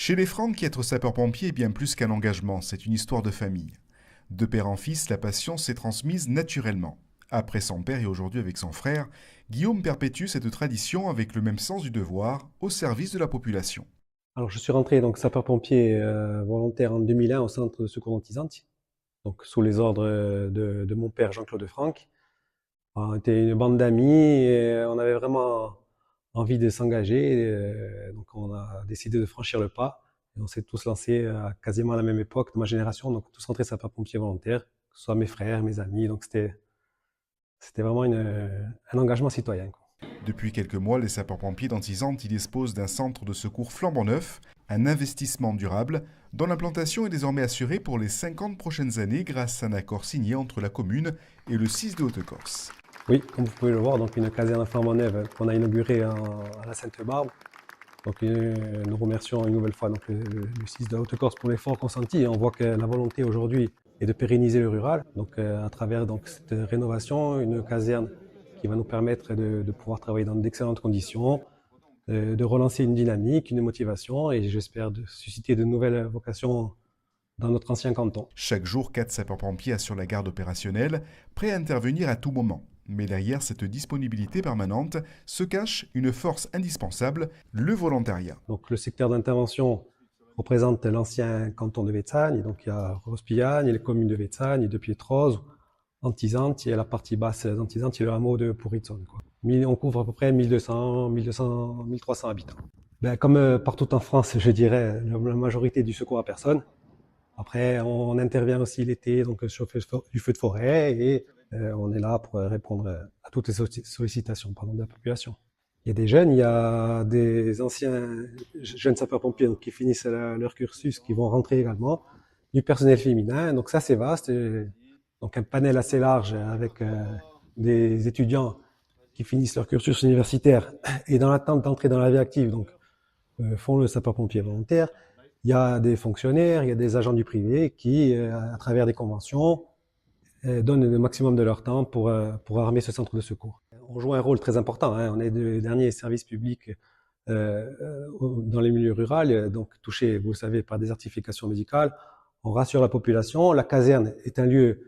Chez les Franck, être sapeur-pompier est bien plus qu'un engagement, c'est une histoire de famille. De père en fils, la passion s'est transmise naturellement. Après son père et aujourd'hui avec son frère, Guillaume perpétue cette tradition avec le même sens du devoir, au service de la population. Alors, je suis rentré donc sapeur-pompier volontaire en 2001 au centre de secours d'Antisanti, donc sous les ordres de mon père Jean-Claude Franck. On était une bande d'amis et on avait vraiment envie de s'engager. Donc, on a décidé de franchir le pas et on s'est tous lancés à quasiment à la même époque de ma génération, donc tous rentrés sapeur-pompier volontaire, que ce soit mes frères, mes amis. Donc, c'était vraiment un engagement citoyen, quoi. Depuis quelques mois, les sapeurs-pompiers d'Antisante y disposent d'un centre de secours flambant neuf, un investissement durable, dont l'implantation est désormais assurée pour les 50 prochaines années grâce à un accord signé entre la commune et le 6 de Haute-Corse. Oui, comme vous pouvez le voir, donc une caserne flambant neuve qu'on a inaugurée à la Sainte-Barbe. Donc nous remercions une nouvelle fois donc, le 6 de Haute-Corse pour l'effort consenti et on voit que la volonté aujourd'hui est de pérenniser le rural. Donc à travers donc, cette rénovation, une caserne qui va nous permettre de pouvoir travailler dans d'excellentes conditions, de relancer une dynamique, une motivation et j'espère de susciter de nouvelles vocations dans notre ancien canton. Chaque jour, 4 sapeurs-pompiers assurent la garde opérationnelle, prêts à intervenir à tout moment. Mais derrière cette disponibilité permanente se cache une force indispensable, le volontariat. Donc le secteur d'intervention représente l'ancien canton de Vetzagne, donc il y a Rospillagne, les communes de Vetzagne, de Pietroz, Antisante, et la partie basse d'Antisante, il y a le hameau de Pourritzone. On couvre à peu près 1200, 1200, 1300 habitants. Ben, comme partout en France, je dirais, la majorité du secours à personne. Après, on intervient aussi l'été, donc sur du feu de forêt, et on est là pour répondre à toutes les sollicitations de la population. Il y a des jeunes, il y a des anciens jeunes sapeurs-pompiers qui finissent leur cursus, qui vont rentrer également, du personnel féminin, donc ça c'est vaste, donc un panel assez large avec des étudiants qui finissent leur cursus universitaire et dans l'attente d'entrer dans la vie active, donc font le sapeur-pompier volontaire. Il y a des fonctionnaires, il y a des agents du privé qui, à travers des conventions, donnent le maximum de leur temps pour armer ce centre de secours. On joue un rôle très important, hein. On est le dernier service public dans les milieux ruraux, donc touché, vous le savez, par désertification médicale. On rassure la population. La caserne est un lieu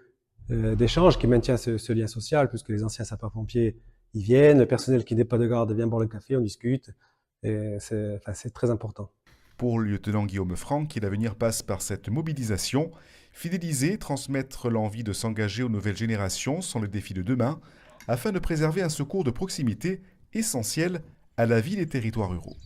d'échange qui maintient ce lien social, puisque les anciens sapeurs-pompiers y viennent, le personnel qui n'est pas de garde vient boire le café, on discute. C'est très important. Pour le lieutenant Guillaume Franck, l'avenir passe par cette mobilisation. Fidéliser, transmettre l'envie de s'engager aux nouvelles générations sont les défis de demain, afin de préserver un secours de proximité essentiel à la vie des territoires ruraux.